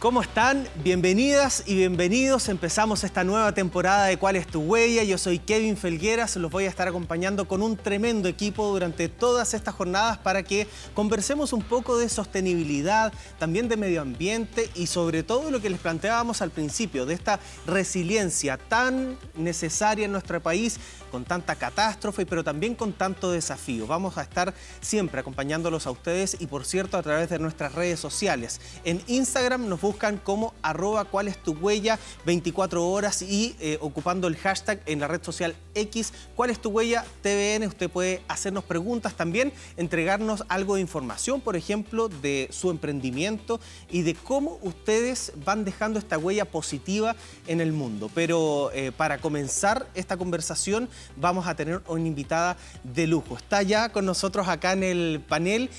¿Cómo están? Bienvenidas y bienvenidos. Empezamos esta nueva temporada de ¿Cuál es tu huella? Yo soy Kevin Felguera, se los voy a estar acompañando con un tremendo equipo durante todas estas jornadas para que conversemos un poco de sostenibilidad, también de medio ambiente y sobre todo lo que les planteábamos al principio, de esta resiliencia tan necesaria en nuestro país, con tanta catástrofe, pero también con tanto desafío. Vamos a estar siempre acompañándolos a ustedes y, por cierto, a través de nuestras redes sociales. En Instagram nos buscan como @cuál es tu huella 24 horas y ocupando el hashtag en la red social X, ¿cuál es tu huella TVN? Usted puede hacernos preguntas también, entregarnos algo de información, por ejemplo, de su emprendimiento y de cómo ustedes van dejando esta huella positiva en el mundo. Pero para comenzar esta conversación vamos a tener una invitada de lujo. Está ya con nosotros acá en el panel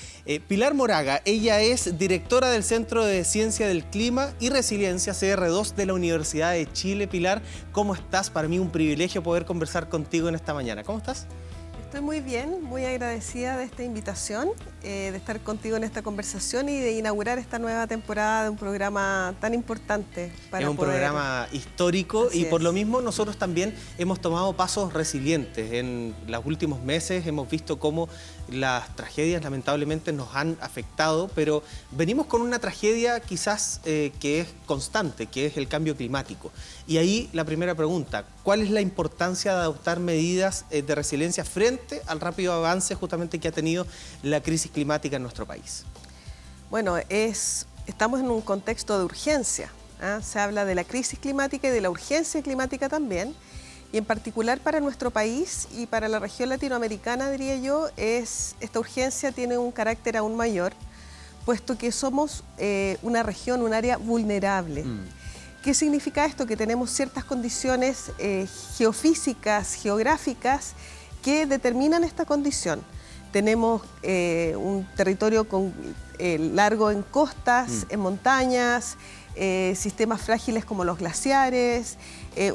Pilar Moraga. Ella es directora del Centro de Ciencia del Clima y Resiliencia CR2 de la Universidad de Chile. Pilar, ¿cómo estás? Para mí un privilegio poder conversar contigo en esta mañana. ¿Cómo estás? Estoy muy bien, muy agradecida de esta invitación, de estar contigo en esta conversación y de inaugurar esta nueva temporada de un programa tan importante para Es un programa histórico y por lo mismo nosotros también hemos tomado pasos resilientes. En los últimos meses hemos visto cómo las tragedias lamentablemente nos han afectado, pero venimos con una tragedia quizás que es constante, que es el cambio climático. Y ahí la primera pregunta, ¿cuál es la importancia de adoptar medidas de resiliencia frente al rápido avance justamente que ha tenido la crisis climática en nuestro país? Bueno, estamos en un contexto de urgencia, ¿eh? Se habla de la crisis climática y de la urgencia climática también, y en particular para nuestro país y para la región latinoamericana, diría yo, esta urgencia tiene un carácter aún mayor, puesto que somos una región, un área vulnerable. ¿Qué significa esto? Que tenemos ciertas condiciones geofísicas, geográficas, que determinan esta condición. Tenemos un territorio largo en costas, en montañas, sistemas frágiles como los glaciares,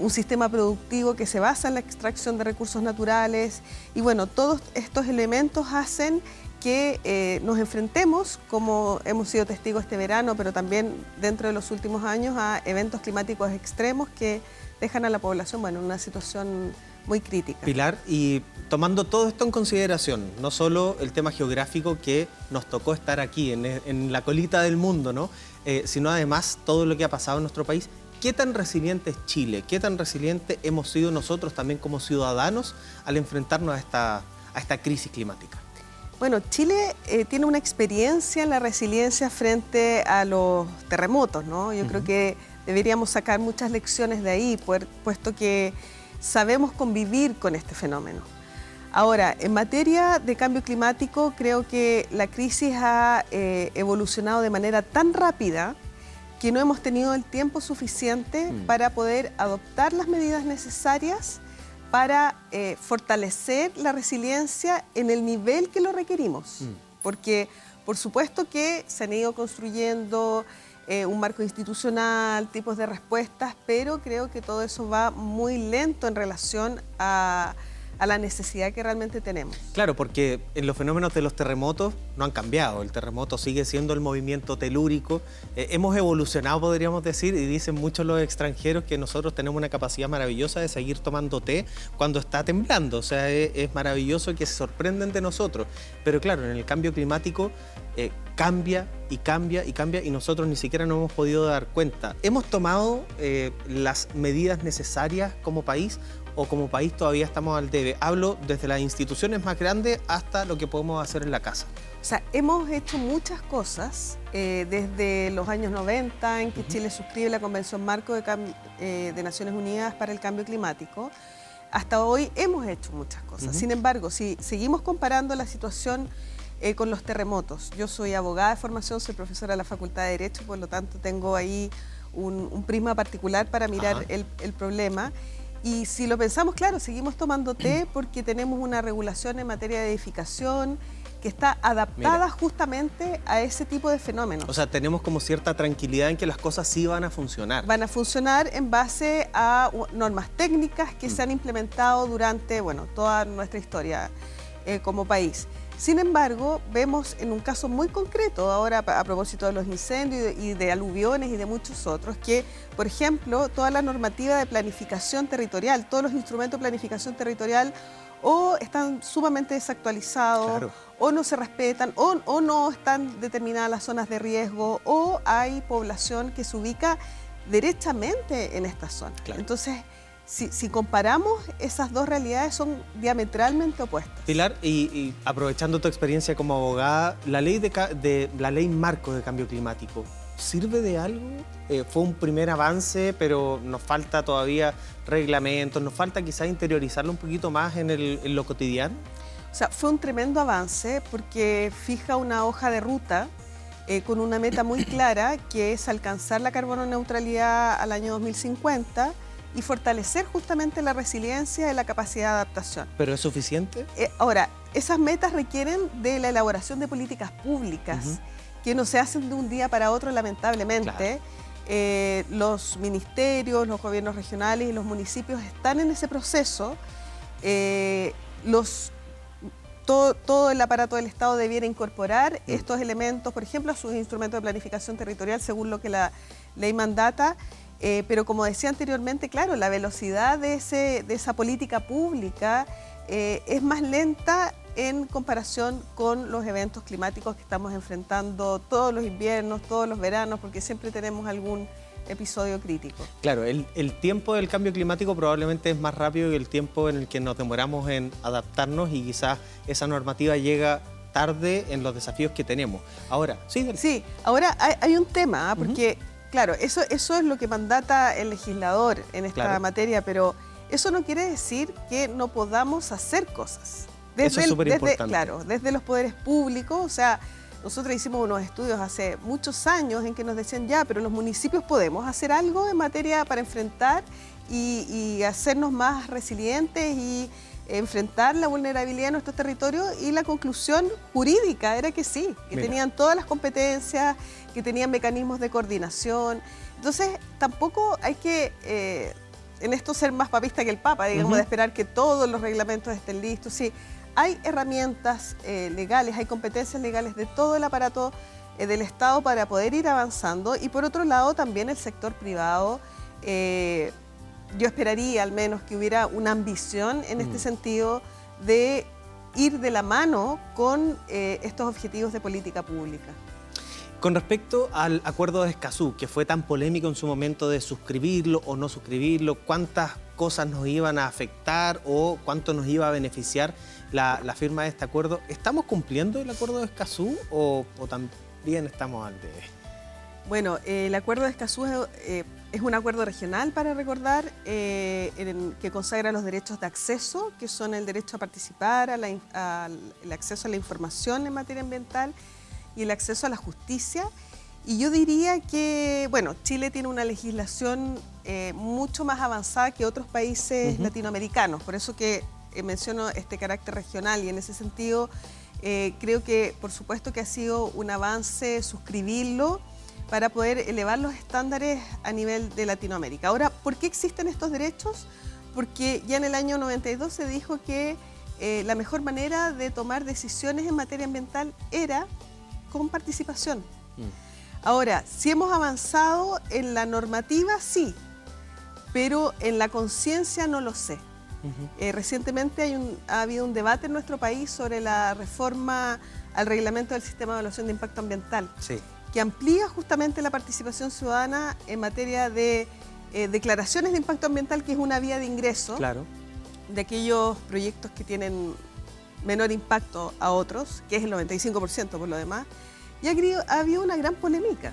un sistema productivo que se basa en la extracción de recursos naturales. Y bueno, todos estos elementos hacen que nos enfrentemos, como hemos sido testigos este verano, pero también dentro de los últimos años, a eventos climáticos extremos que dejan a la población en una situación muy crítica. Pilar, y tomando todo esto en consideración, no solo el tema geográfico que nos tocó estar aquí, en la colita del mundo, ¿no? Sino además todo lo que ha pasado en nuestro país, ¿qué tan resiliente es Chile? ¿Qué tan resiliente hemos sido nosotros también como ciudadanos al enfrentarnos a esta crisis climática? Bueno, Chile tiene una experiencia en la resiliencia frente a los terremotos, ¿no? Yo creo que deberíamos sacar muchas lecciones de ahí, puesto que sabemos convivir con este fenómeno. Ahora, en materia de cambio climático, creo que la crisis ha evolucionado de manera tan rápida que no hemos tenido el tiempo suficiente para poder adoptar las medidas necesarias para fortalecer la resiliencia en el nivel que lo requerimos. Porque, por supuesto que se han ido construyendo un marco institucional, tipos de respuestas, pero creo que todo eso va muy lento en relación a la necesidad que realmente tenemos. Claro, porque en los fenómenos de los terremotos no han cambiado. El terremoto sigue siendo el movimiento telúrico. Hemos evolucionado, podríamos decir, y dicen muchos los extranjeros que nosotros tenemos una capacidad maravillosa de seguir tomando té cuando está temblando. O sea, es maravilloso que se sorprenden de nosotros. Pero claro, en el cambio climático cambia y cambia y cambia y nosotros ni siquiera nos hemos podido dar cuenta. ¿Hemos tomado las medidas necesarias como país o como país todavía estamos al debe? Hablo desde las instituciones más grandes hasta lo que podemos hacer en la casa. O sea, hemos hecho muchas cosas desde los años 90 en que Chile suscribe la Convención Marco de Naciones Unidas para el Cambio Climático. Hasta hoy hemos hecho muchas cosas. Sin embargo, si seguimos comparando la situación con los terremotos, yo soy abogada de formación, soy profesora de la Facultad de Derecho, por lo tanto tengo ahí un prisma particular para mirar el problema. Y si lo pensamos, claro, seguimos tomando té porque tenemos una regulación en materia de edificación que está adaptada justamente a ese tipo de fenómenos. O sea, tenemos como cierta tranquilidad en que las cosas sí van a funcionar. Van a funcionar en base a normas técnicas que se han implementado durante, toda nuestra historia como país. Sin embargo, vemos en un caso muy concreto, ahora a propósito de los incendios y de aluviones y de muchos otros, que, por ejemplo, toda la normativa de planificación territorial, todos los instrumentos de planificación territorial o están sumamente desactualizados, Claro. o no se respetan, o no están determinadas las zonas de riesgo, o hay población que se ubica derechamente en estas zonas. Claro. Entonces, si comparamos, esas dos realidades son diametralmente opuestas. Pilar, y aprovechando tu experiencia como abogada, la ley marco de cambio climático, ¿sirve de algo? Fue un primer avance, pero nos falta todavía reglamentos, nos falta quizás interiorizarlo un poquito más en lo cotidiano. O sea, fue un tremendo avance porque fija una hoja de ruta con una meta muy clara, que es alcanzar la carbono neutralidad al año 2050 y fortalecer justamente la resiliencia y la capacidad de adaptación. ¿Pero es suficiente? Ahora, esas metas requieren de la elaboración de políticas públicas que no se hacen de un día para otro, lamentablemente. Claro. Los ministerios, los gobiernos regionales y los municipios están en ese proceso. Todo el aparato del Estado debiera incorporar estos elementos, por ejemplo, a sus instrumentos de planificación territorial, según lo que la ley mandata. Pero como decía anteriormente, claro, la velocidad de esa política pública es más lenta en comparación con los eventos climáticos que estamos enfrentando todos los inviernos, todos los veranos, porque siempre tenemos algún episodio crítico. Claro, el tiempo del cambio climático probablemente es más rápido que el tiempo en el que nos demoramos en adaptarnos y quizás esa normativa llega tarde en los desafíos que tenemos. Ahora, sí, ahora hay un tema, porque claro, eso es lo que mandata el legislador en esta materia, pero eso no quiere decir que no podamos hacer cosas. Eso es súper importante. Claro, desde los poderes públicos, o sea, nosotros hicimos unos estudios hace muchos años en que nos decían pero los municipios podemos hacer algo en materia para enfrentar y hacernos más resilientes y enfrentar la vulnerabilidad de nuestros territorios, y la conclusión jurídica era que sí, que tenían todas las competencias, que tenían mecanismos de coordinación. Entonces, tampoco hay que en esto ser más papista que el Papa, digamos, de esperar que todos los reglamentos estén listos. Sí, hay herramientas legales, hay competencias legales de todo el aparato del Estado para poder ir avanzando, y por otro lado también el sector privado. Yo esperaría al menos que hubiera una ambición en este sentido de ir de la mano con estos objetivos de política pública. Con respecto al Acuerdo de Escazú, que fue tan polémico en su momento de suscribirlo o no suscribirlo, ¿cuántas cosas nos iban a afectar o cuánto nos iba a beneficiar la firma de este acuerdo? ¿Estamos cumpliendo el Acuerdo de Escazú o también estamos al debe? Bueno, el Acuerdo de Escazú es un acuerdo regional, para recordar, que consagra los derechos de acceso, que son el derecho a participar, el acceso a la información en materia ambiental y el acceso a la justicia. Y yo diría que, bueno, Chile tiene una legislación mucho más avanzada que otros países latinoamericanos, por eso que menciono este carácter regional, y en ese sentido creo que, por supuesto, que ha sido un avance suscribirlo para poder elevar los estándares a nivel de Latinoamérica. Ahora, ¿por qué existen estos derechos? Porque ya en el año 92 se dijo que la mejor manera de tomar decisiones en materia ambiental era con participación. Ahora, si hemos avanzado en la normativa, sí, pero en la conciencia no lo sé. Recientemente ha habido un debate en nuestro país sobre la reforma al reglamento del sistema de evaluación de impacto ambiental, que amplía justamente la participación ciudadana en materia de declaraciones de impacto ambiental, que es una vía de ingreso de aquellos proyectos que tienen menor impacto a otros, que es el 95% por lo demás. Y ha habido una gran polémica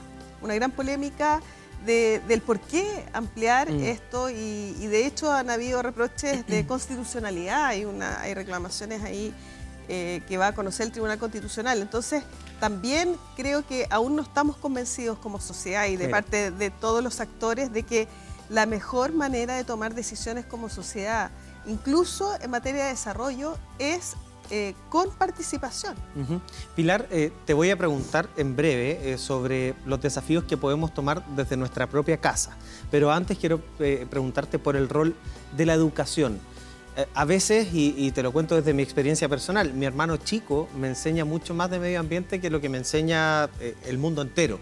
del por qué ampliar esto, y de hecho han habido reproches de constitucionalidad, hay reclamaciones ahí que va a conocer el Tribunal Constitucional. Entonces, también creo que aún no estamos convencidos como sociedad y de parte de todos los actores de que la mejor manera de tomar decisiones como sociedad, incluso en materia de desarrollo, es con participación. Pilar, te voy a preguntar en breve sobre los desafíos que podemos tomar desde nuestra propia casa, pero antes quiero preguntarte por el rol de la educación. A veces, y te lo cuento desde mi experiencia personal, mi hermano chico me enseña mucho más de medio ambiente que lo que me enseña el mundo entero.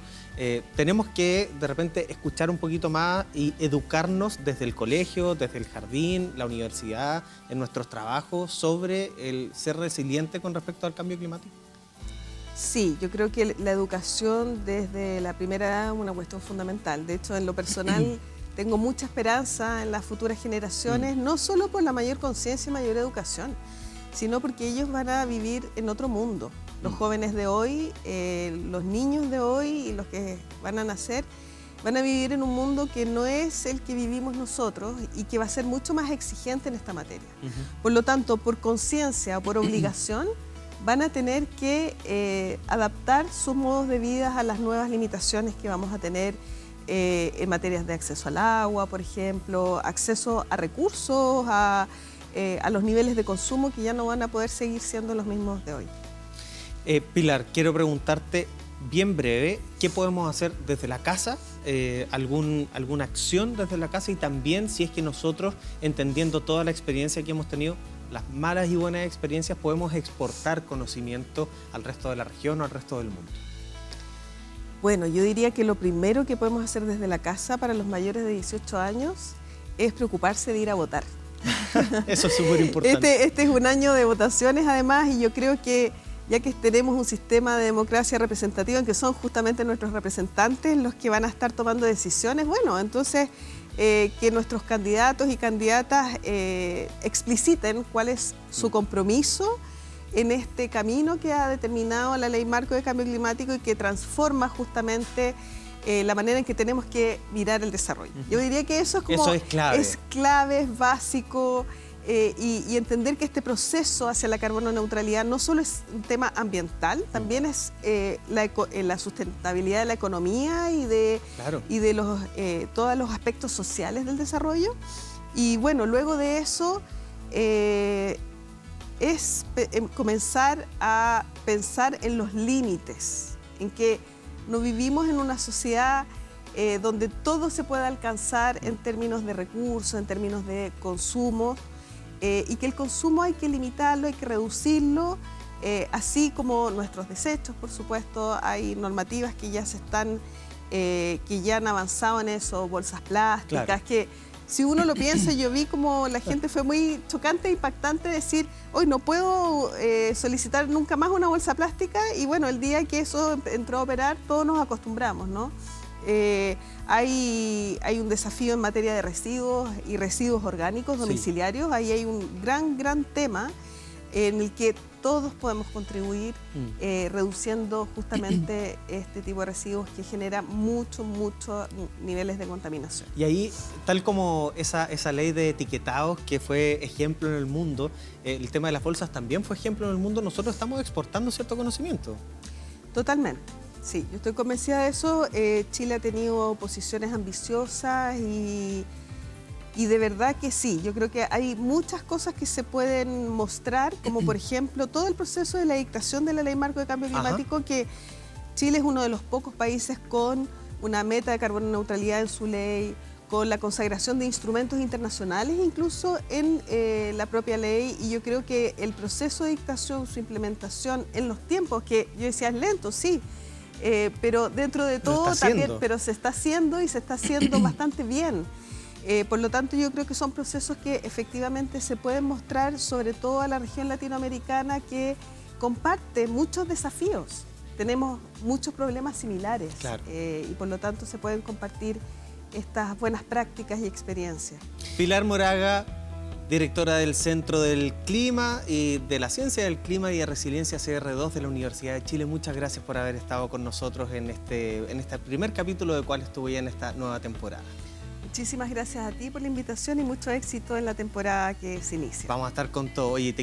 Tenemos que de repente escuchar un poquito más y educarnos desde el colegio, desde el jardín, la universidad, en nuestros trabajos, sobre el ser resiliente con respecto al cambio climático. Sí, yo creo que la educación desde la primera edad es una cuestión fundamental. De hecho, en lo personal tengo mucha esperanza en las futuras generaciones, no solo por la mayor conciencia y mayor educación, sino porque ellos van a vivir en otro mundo. Los jóvenes de hoy, los niños de hoy y los que van a nacer, van a vivir en un mundo que no es el que vivimos nosotros y que va a ser mucho más exigente en esta materia. Por lo tanto, por conciencia o por obligación, van a tener que adaptar sus modos de vida a las nuevas limitaciones que vamos a tener en materias de acceso al agua, por ejemplo, acceso a recursos, a los niveles de consumo que ya no van a poder seguir siendo los mismos de hoy. Pilar, quiero preguntarte bien breve, ¿qué podemos hacer desde la casa? ¿Alguna acción desde la casa? Y también si es que nosotros, entendiendo toda la experiencia que hemos tenido, las malas y buenas experiencias, podemos exportar conocimiento al resto de la región o al resto del mundo. Bueno, yo diría que lo primero que podemos hacer desde la casa para los mayores de 18 años es preocuparse de ir a votar. Eso es súper importante. Este es un año de votaciones además y yo creo que ya que tenemos un sistema de democracia representativa en que son justamente nuestros representantes los que van a estar tomando decisiones, bueno, entonces que nuestros candidatos y candidatas expliciten cuál es su compromiso en este camino que ha determinado la Ley Marco de Cambio Climático y que transforma justamente la manera en que tenemos que mirar el desarrollo. Yo diría que eso es como... Eso es clave. Es clave, es básico y entender que este proceso hacia la carbono neutralidad no solo es un tema ambiental, también es la sustentabilidad de la economía y de, Claro. y de todos los aspectos sociales del desarrollo. Y bueno, luego de eso es comenzar a pensar en los límites, en que no vivimos en una sociedad donde todo se pueda alcanzar en términos de recursos, en términos de consumo, y que el consumo hay que limitarlo, hay que reducirlo, así como nuestros desechos, por supuesto. Hay normativas que ya que ya han avanzado en eso, bolsas plásticas, Claro. que si uno lo piensa, yo vi como la gente fue muy chocante e impactante decir, hoy no puedo solicitar nunca más una bolsa plástica, y bueno, el día que eso entró a operar, todos nos acostumbramos, ¿no? Hay un desafío en materia de residuos y residuos orgánicos domiciliarios. Sí. Ahí hay un gran tema en el que todos podemos contribuir reduciendo justamente este tipo de residuos que genera muchos niveles de contaminación. Y ahí, tal como esa ley de etiquetados que fue ejemplo en el mundo, el tema de las bolsas también fue ejemplo en el mundo, nosotros estamos exportando cierto conocimiento. Totalmente. Sí, yo estoy convencida de eso. Chile ha tenido posiciones ambiciosas y de verdad que sí. Yo creo que hay muchas cosas que se pueden mostrar, como por ejemplo todo el proceso de la dictación de la Ley Marco de Cambio Climático, que Chile es uno de los pocos países con una meta de carbono neutralidad en su ley, con la consagración de instrumentos internacionales incluso en la propia ley, y yo creo que el proceso de dictación, su implementación en los tiempos, que yo decía es lento, sí, pero dentro de todo también, pero se está haciendo y se está haciendo bastante bien. Por lo tanto, yo creo que son procesos que efectivamente se pueden mostrar, sobre todo a la región latinoamericana, que comparte muchos desafíos. Tenemos muchos problemas similares, claro. Y por lo tanto se pueden compartir estas buenas prácticas y experiencias. Pilar Moraga, directora del Centro del Clima y de la Ciencia del Clima y de Resiliencia CR2 de la Universidad de Chile. Muchas gracias por haber estado con nosotros en este primer capítulo de Cuál estuvo ya en esta nueva temporada. Muchísimas gracias a ti por la invitación y mucho éxito en la temporada que se inicia. Vamos a estar con todo. Oye,